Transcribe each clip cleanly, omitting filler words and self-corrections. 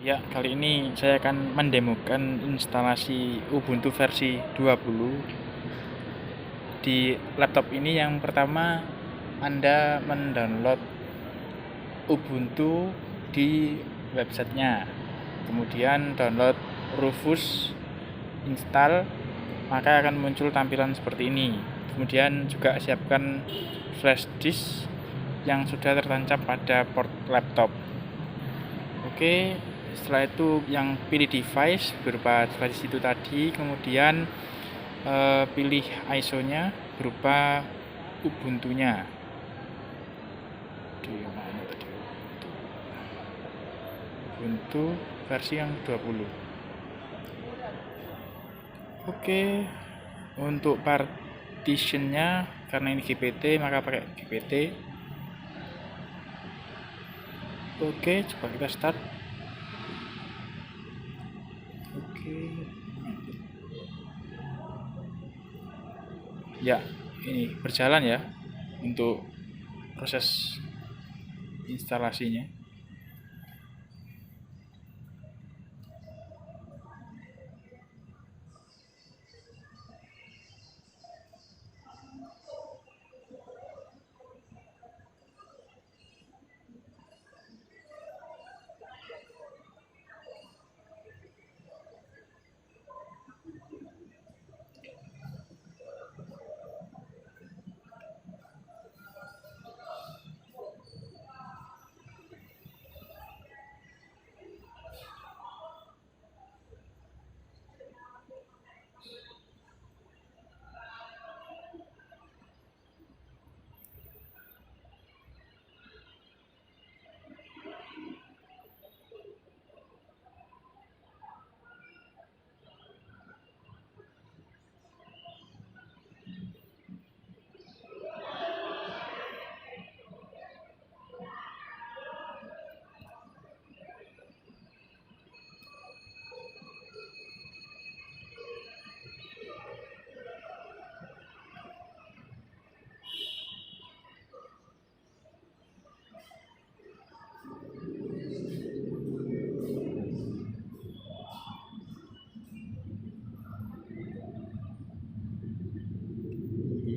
Ya, kali ini saya akan mendemokan instalasi Ubuntu versi 20 di laptop ini. Yang pertama, Anda mendownload Ubuntu di websitenya, kemudian download Rufus, install, maka akan muncul tampilan seperti ini. Kemudian juga siapkan flash disk yang sudah tertancap pada port laptop. Oke, setelah itu yang pilih device berupa device itu tadi, kemudian pilih ISO-nya berupa Ubuntu-nya. Di mana tadi? Ubuntu versi yang 20. Oke, untuk partitionnya karena ini GPT maka pakai GPT. Oke, coba kita start. Oke. Ya, ini berjalan ya untuk proses instalasinya.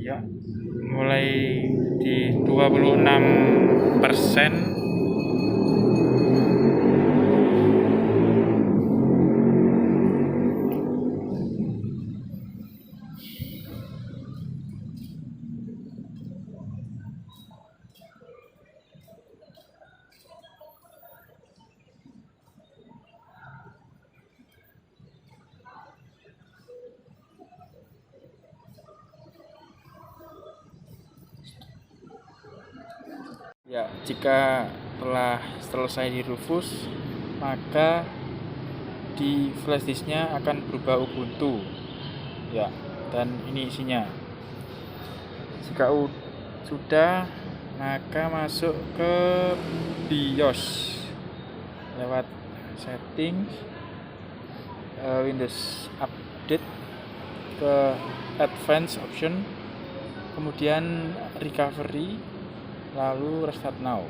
Ya, mulai di 26%. Ya, jika telah selesai di Rufus, maka di flash disknya akan berubah Ubuntu. Ya, dan ini isinya. Jika sudah, maka masuk ke BIOS lewat setting, Windows Update, ke Advanced Option, kemudian Recovery, lalu Restart Now.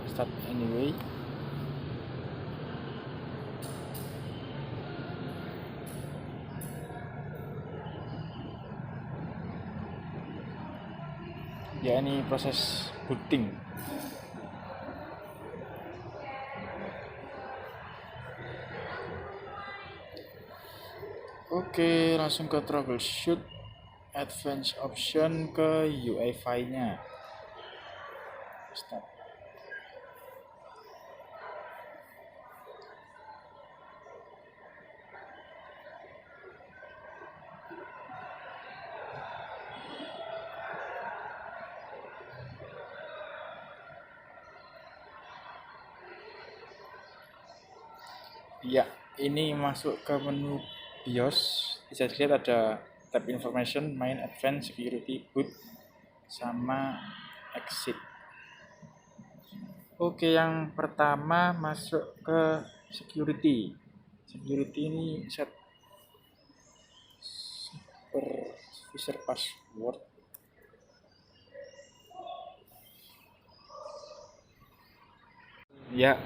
Start anyway. Ya, ini proses booting. Oke, langsung ke troubleshoot, advanced option, ke UEFI-nya. Start. Ya, ini masuk ke menu BIOS. Bisa dilihat ada tab information, main, advanced, security, boot, sama exit. Oke, yang pertama masuk ke security. Security ini set user password. Ya,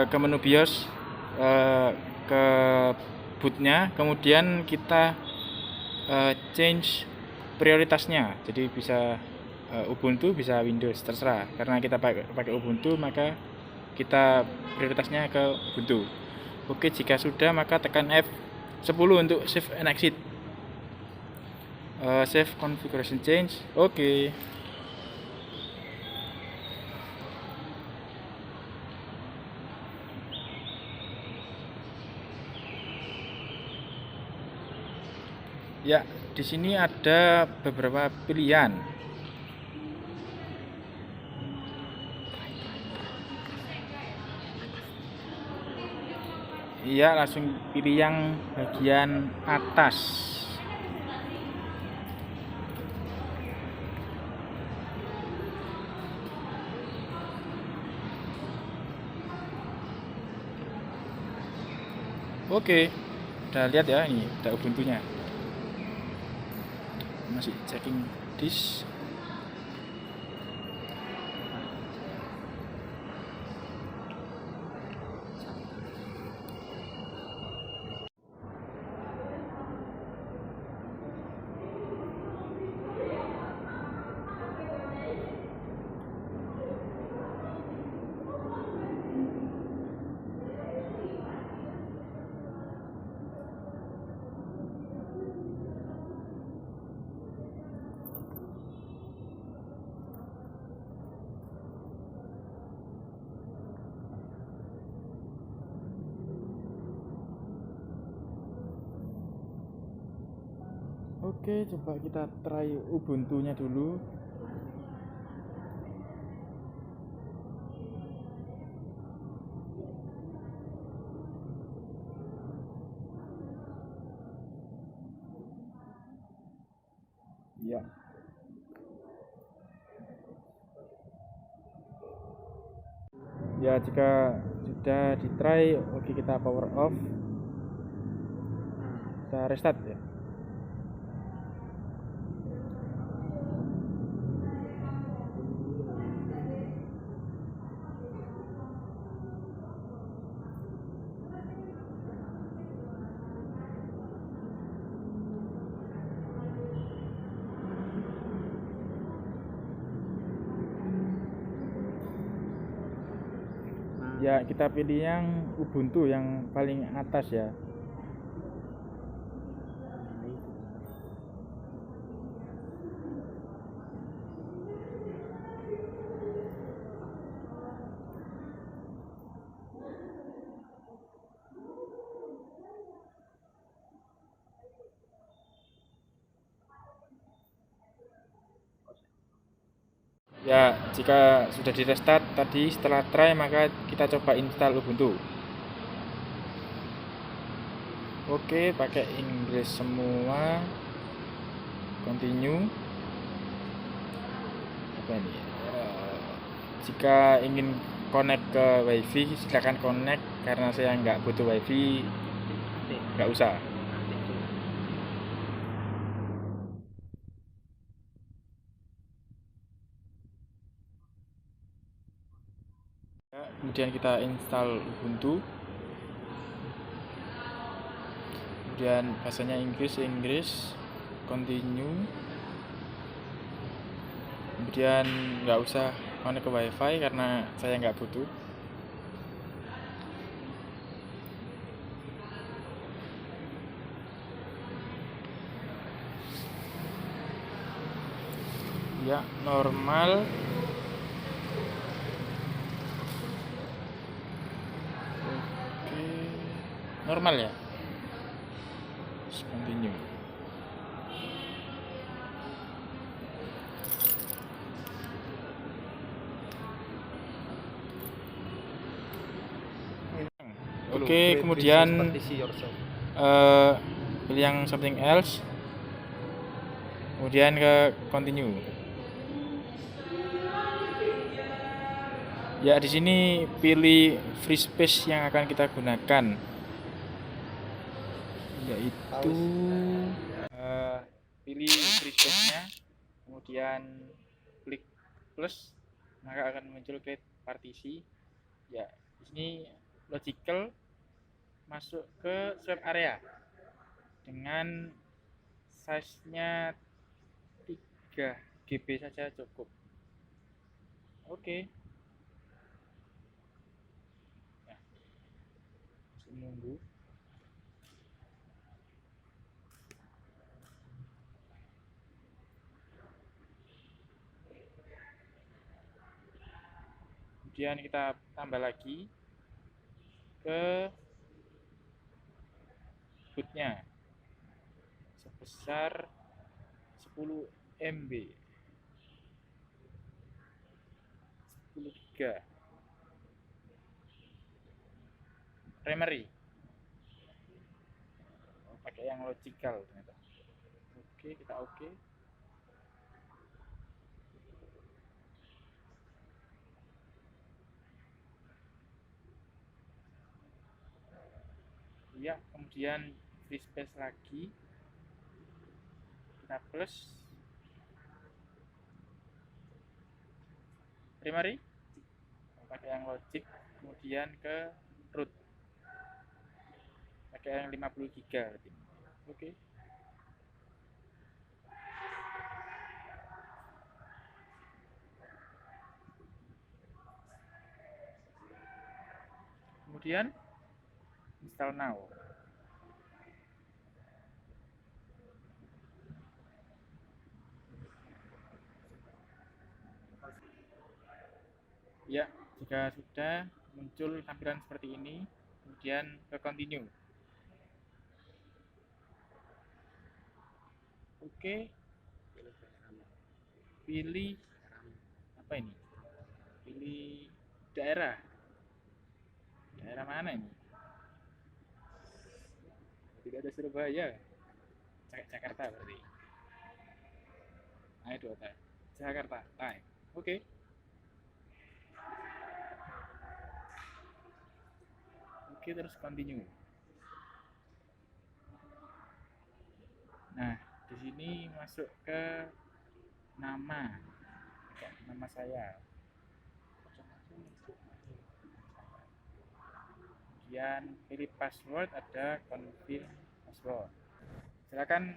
ke menu BIOS, ke bootnya, kemudian kita change prioritasnya, jadi bisa Ubuntu, bisa Windows, terserah. Karena kita pakai Ubuntu, maka kita prioritasnya ke Ubuntu. Oke, jika sudah maka tekan F10 untuk save and exit. Save configuration change. Oke. Ya, di sini ada beberapa pilihan. Iya, langsung pilih yang bagian atas. Oke, udah lihat ya, ini ada Ubuntunya. Masih checking disk. Oke, coba kita try Ubuntunya dulu. Ya. Ya, jika sudah di try, oke, kita power off. Kita restart ya. Ya, kita pilih yang Ubuntu yang paling atas ya. Ya, jika sudah di restart tadi setelah try, maka kita coba install Ubuntu. Oke, pakai Inggris semua. Continue. Apa ini? Jika ingin connect ke WiFi, silakan connect. Karena saya nggak butuh WiFi, nggak usah. Ya, kemudian kita install Ubuntu. Kemudian bahasanya Inggris, continue. Kemudian nggak usah connect ke WiFi karena saya nggak butuh. Ya, normal. Oke, normal ya. Let's continue. Oke, kemudian pilih yang something else, kemudian ke continue. Ya, di sini pilih free space yang akan kita gunakan, yaitu pilih free space-nya, kemudian klik plus, maka akan muncul create partisi. Ya, di sini logical masuk ke swap area dengan size-nya 3 GB saja cukup. Oke. Ya, menunggu. Kemudian kita tambah lagi ke bootnya sebesar 10 MB, 10 GB. Primary. Pakai yang logical ternyata. Oke, kita oke. Ya, kemudian free space lagi, kita plus primary, pakai yang logic, kemudian ke root, pakai yang 50 GB. Oke. Kemudian install now. Ya, jika sudah muncul tampilan seperti ini, kemudian ke continue. Oke. Pilih apa ini? Pilih daerah. Daerah mana ini? Tidak ada Surabaya. Jakarta berarti. Nah, itu ada Jakarta. Time. Oke. Oke, terus continue. Nah, di sini masuk ke nama saya. Kemudian pilih password, ada confirm password. Silakan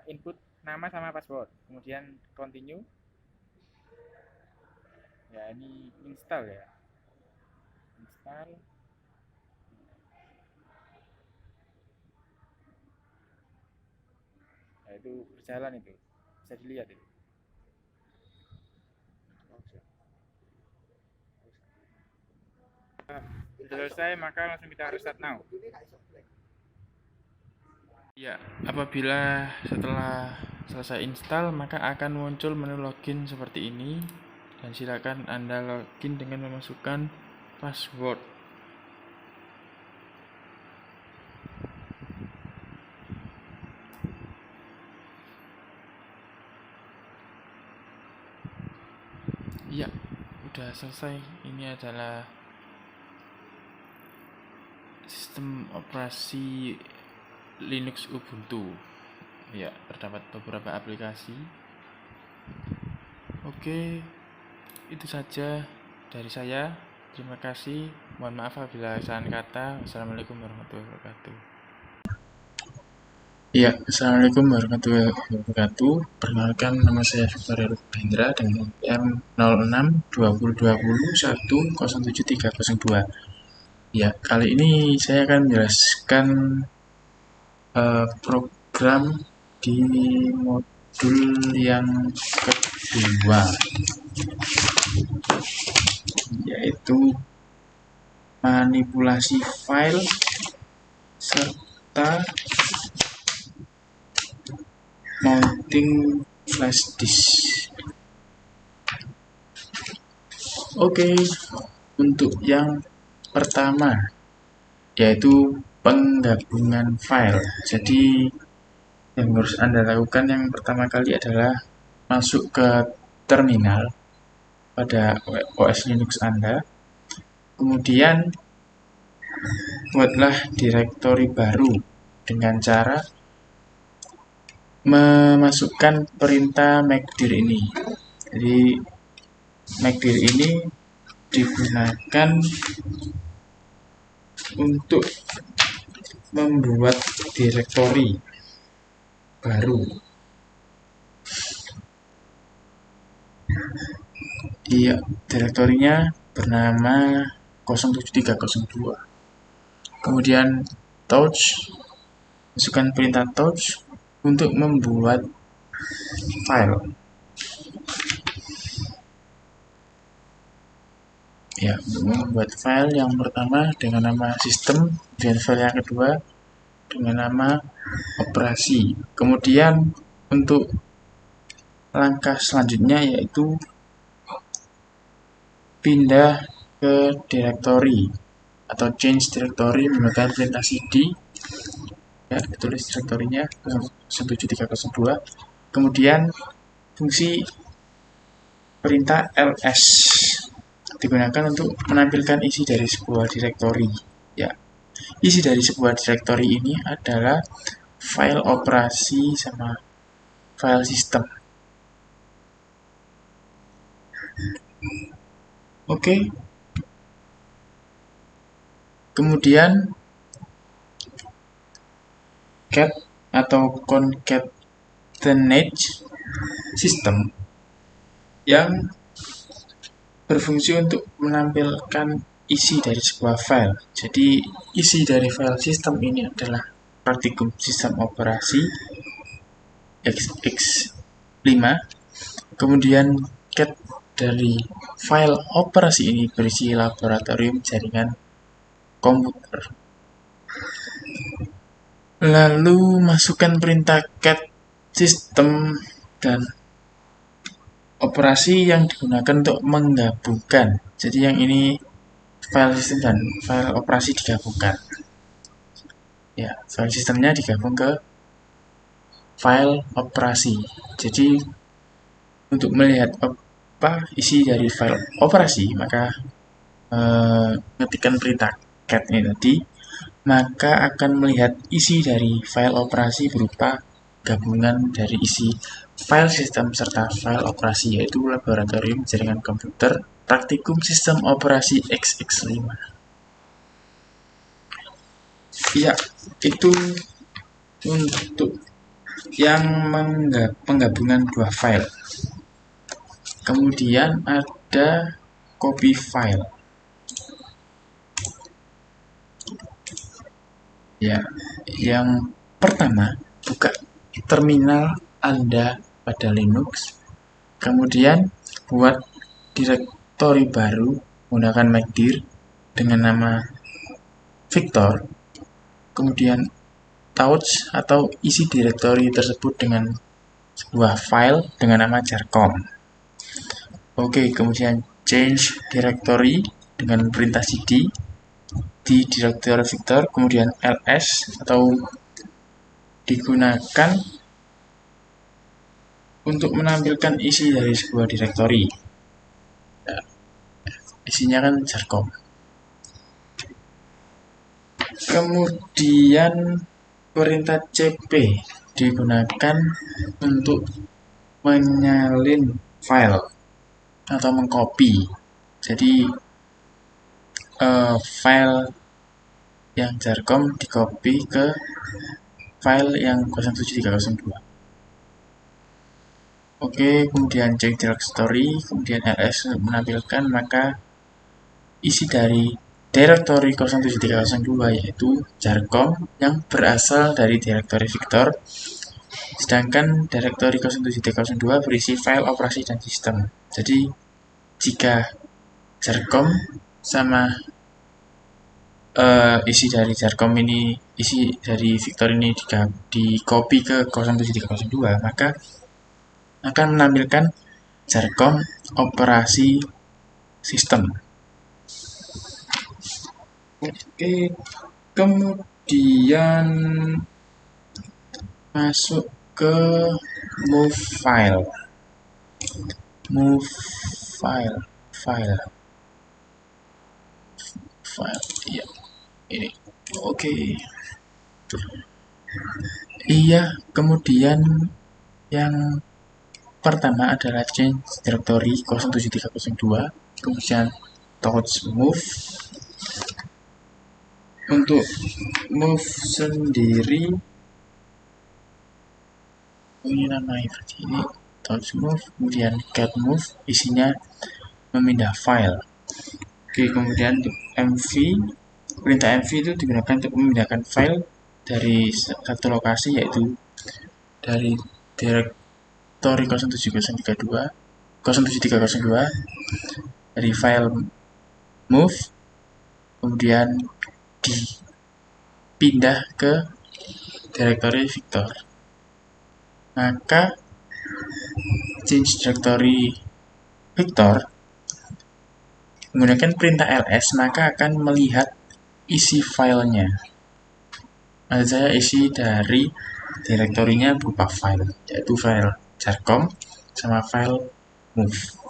input nama sama password. Kemudian continue. Ya, ini install ya. Install. Nah, itu berjalan itu. Bisa dilihat itu. Sudah selesai, maka langsung kita restart now. Ya, apabila setelah selesai install, maka akan muncul menu login seperti ini. Dan silakan Anda login dengan memasukkan password. Ya, udah selesai. Ini adalah sistem operasi Linux Ubuntu. Ya, terdapat beberapa aplikasi. Oke, itu saja dari saya. Terima kasih. Mohon maaf apabila salah kata. Wassalamualaikum warahmatullahi wabarakatuh. Ya, Assalamualaikum warahmatullahi wabarakatuh. Perkenalkan, nama saya Victor Hendra dengan NPM 06-2020-107-302. Ya, kali ini saya akan menjelaskan program di modul yang kedua, yaitu manipulasi file serta mounting flash disk. Oke, untuk yang pertama yaitu penggabungan file. Jadi yang harus Anda lakukan yang pertama kali adalah masuk ke terminal pada OS Linux Anda. Kemudian buatlah direktori baru dengan cara memasukkan perintah makdir ini. Jadi makdir ini digunakan untuk membuat direktori baru. Iya, direktorinya bernama 07302. Kemudian touch, masukkan perintah touch untuk membuat file. Ya, membuat file yang pertama dengan nama sistem, dan file yang kedua dengan nama operasi. Kemudian untuk langkah selanjutnya yaitu pindah ke directory atau change directory menggunakan perintah cd. Ya, ditulis direktorinya 07302. Kemudian fungsi perintah ls digunakan untuk menampilkan isi dari sebuah direktori. Ya, isi dari sebuah direktori ini adalah file operasi sama file sistem. Oke. Kemudian cat atau concatenate system yang berfungsi untuk menampilkan isi dari sebuah file. Jadi isi dari file sistem ini adalah praktikum sistem operasi x5. Kemudian cat dari file operasi ini berisi laboratorium jaringan komputer. Lalu masukkan perintah cat sistem dan operasi yang digunakan untuk menggabungkan. Jadi yang ini file sistem dan file operasi digabungkan. Ya, file sistemnya digabung ke file operasi. Jadi untuk melihat apa isi dari file operasi, maka ketikkan perintah cat ini tadi, maka akan melihat isi dari file operasi berupa gabungan dari isi file sistem serta file operasi, yaitu laboratorium jaringan komputer praktikum sistem operasi XX5. Ya, itu untuk yang penggabungan dua file. Kemudian ada copy file. Ya, yang pertama, buka terminal Anda pada Linux. Kemudian buat direktori baru menggunakan makdir dengan nama Victor. Kemudian touch atau isi direktori tersebut dengan sebuah file dengan nama jarcom. Oke, kemudian change directory dengan perintah cd di direktori Victor, kemudian ls atau digunakan untuk menampilkan isi dari sebuah direktori. Nah, isinya kan jarcom. Kemudian perintah cp digunakan untuk menyalin file atau mengcopy. Jadi file yang jarcom di-copy ke file yang 07302. Oke, kemudian check directory, kemudian ls menampilkan maka isi dari direktori 07302 yaitu jarcom yang berasal dari direktori Victor, sedangkan direktori 07302 berisi file operasi dan sistem. Jadi jika jarcom sama isi dari jarcom ini, isi dari Victor ini di copy ke 07302, maka akan menampilkan jarcom operasi sistem. Oke, kemudian masuk ke move file. Ya, ini. Oke. Iya, kemudian yang pertama adalah change directory 07302, kemudian touch move. Untuk move sendiri, ini namanya seperti ini, touch move, kemudian get move, isinya memindah file. Oke, kemudian untuk mv, perintah mv itu digunakan untuk memindahkan file dari satu lokasi, yaitu dari directory 07032 07302 dari file move, kemudian dipindah ke directory Victor. Maka change directory Victor menggunakan perintah ls, maka akan melihat isi filenya. Maksud saya isi dari direktorinya berupa file, yaitu file jarcom sama file move.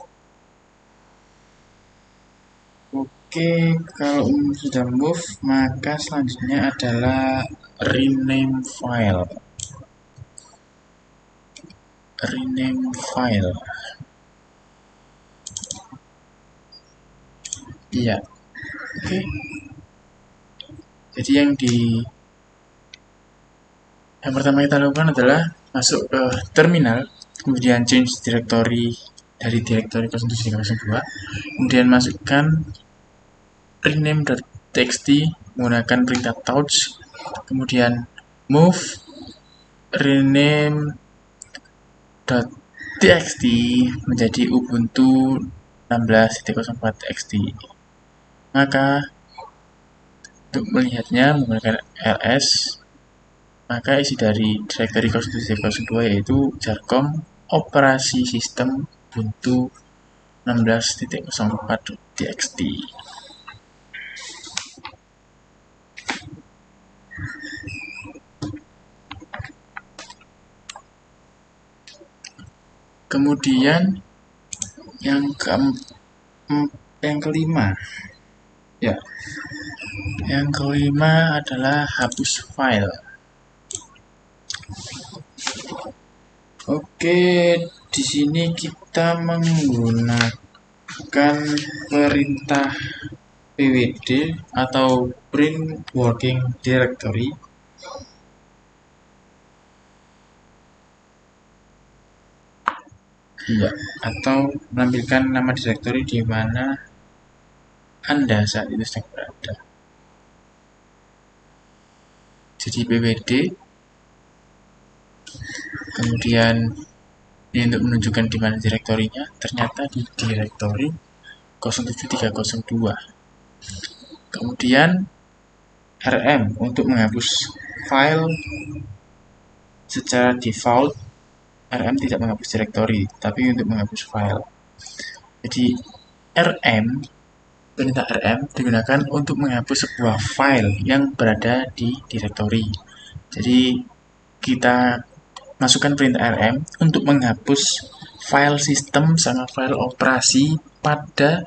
Oke, kalau sudah move, maka selanjutnya adalah rename file. Rename file. Iya. Oke. Jadi yang pertama kita lakukan adalah masuk ke terminal, kemudian change directory dari directory 07302, kemudian masukkan rename.txt menggunakan perintah touch, kemudian move rename.txt menjadi Ubuntu 16.04.txt. Maka untuk melihatnya menggunakan ls, maka isi dari directory 07302 yaitu jarcom operasi sistem Ubuntu 16.04.txt. Kemudian yang kelima, ya, yang kelima adalah hapus file. Oke, di sini kita menggunakan perintah pwd atau print working directory. Iya, atau menampilkan nama directory di mana Anda saat itu sedang berada. Jadi pwd, kemudian ini untuk menunjukkan di mana direktorinya, ternyata di direktori 07302. Kemudian rm untuk menghapus file. Secara default rm tidak menghapus direktori, tapi untuk menghapus file. Jadi perintah rm digunakan untuk menghapus sebuah file yang berada di direktori. Jadi kita masukkan perintah rm untuk menghapus file sistem sama file operasi pada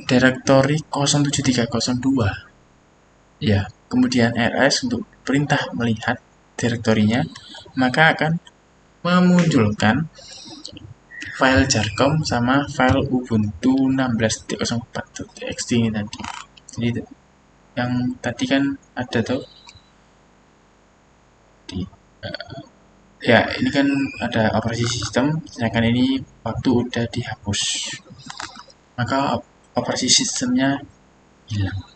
direktori 07302. Ya, kemudian ls untuk perintah melihat direktorinya, maka akan memunculkan file jarcom sama file Ubuntu 16.04.txt ini tadi. Jadi yang tadi kan ada tuh ya, ini kan ada operasi sistem, sedangkan ini waktu udah dihapus, maka operasi sistemnya hilang.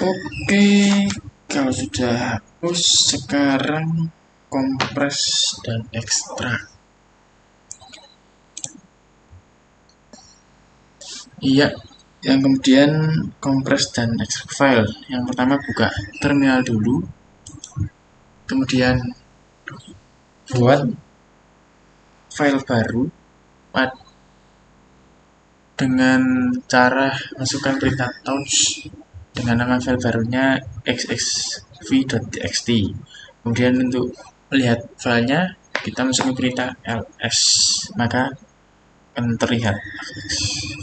Oke, kalau sudah hapus, sekarang kompres dan ekstrak. Iya, yang kemudian kompres dan ekstrak file. Yang pertama buka terminal dulu, kemudian buat file baru dengan cara masukkan perintah touch dengan nama file barunya xxv.txt. Kemudian untuk melihat filenya, kita masukkan perintah ls, maka akan terlihat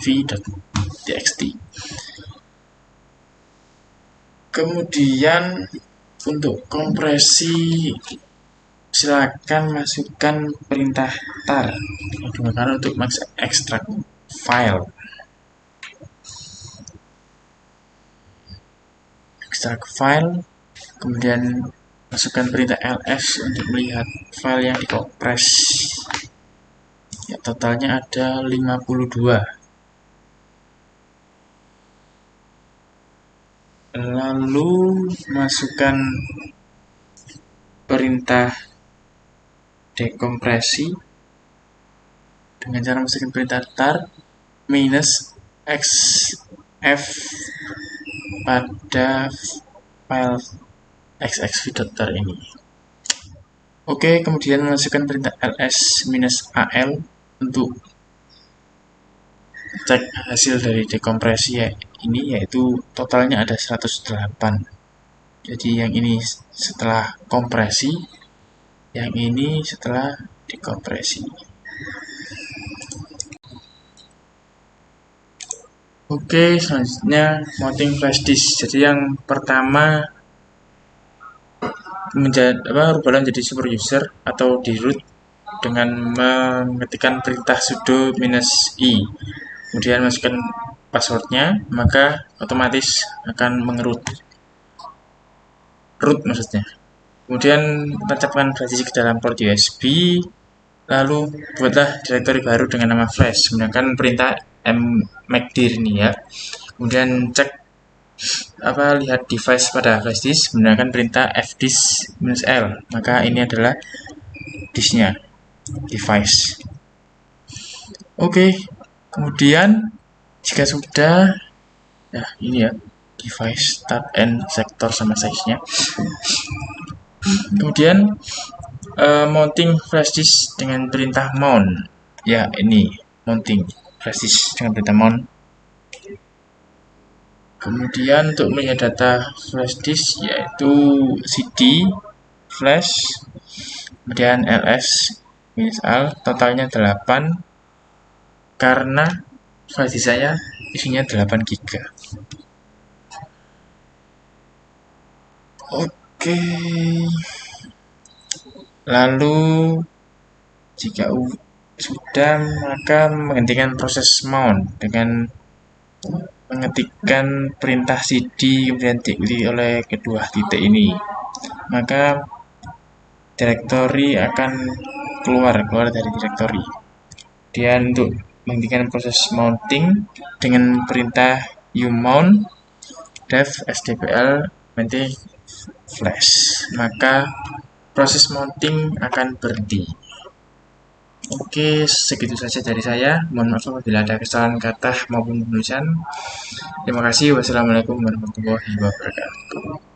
xxv.txt. Kemudian untuk kompresi silakan masukkan perintah tar yang digunakan untuk ekstrak file. Ekstrak file, kemudian masukkan perintah ls untuk melihat file yang dikompres. Ya, totalnya ada 52. Lalu masukkan perintah dekompresi dengan cara masukkan perintah tar minus xf pada file xxv.tar ini. Oke, kemudian masukkan perintah ls-al untuk cek hasil dari dekompresi ya, ini yaitu totalnya ada 108. Jadi yang ini setelah kompresi, yang ini setelah dekompresi. Oke, selanjutnya mounting flash disk. Jadi yang pertama rubah menjadi super user atau di root dengan mengetikkan perintah sudo -i. Kemudian masukkan passwordnya, maka otomatis akan mengerut. Root maksudnya. Kemudian tancapkan flash disk ke dalam port USB, lalu buatlah direktori baru dengan nama flash menggunakan perintah mcdir ini ya. Kemudian cek lihat device pada flash disk menggunakan perintah fdisk-l, maka ini adalah disknya, device. Oke, kemudian jika sudah, nah ini ya, device, start and sector sama size-nya. Kemudian mounting flash disk dengan perintah mount. Ya, ini mounting flash disk dengan perintah mount. Kemudian untuk melihat data flash disk yaitu cd flash, kemudian ls-al, totalnya 8 karena flash disk saya isinya 8 GB. Oke. Lalu jika sudah, maka menghentikan proses mount dengan mengetikkan perintah cd kemudian diikuti oleh kedua titik ini, maka direktori akan keluar dari direktori. Dan untuk menghentikan proses mounting dengan perintah umount dev sdpl nanti flash, maka proses mounting akan berhenti. Oke, segitu saja dari saya. Mohon maaf apabila ada kesalahan kata maupun penulisan. Terima kasih. Wassalamualaikum warahmatullahi wabarakatuh.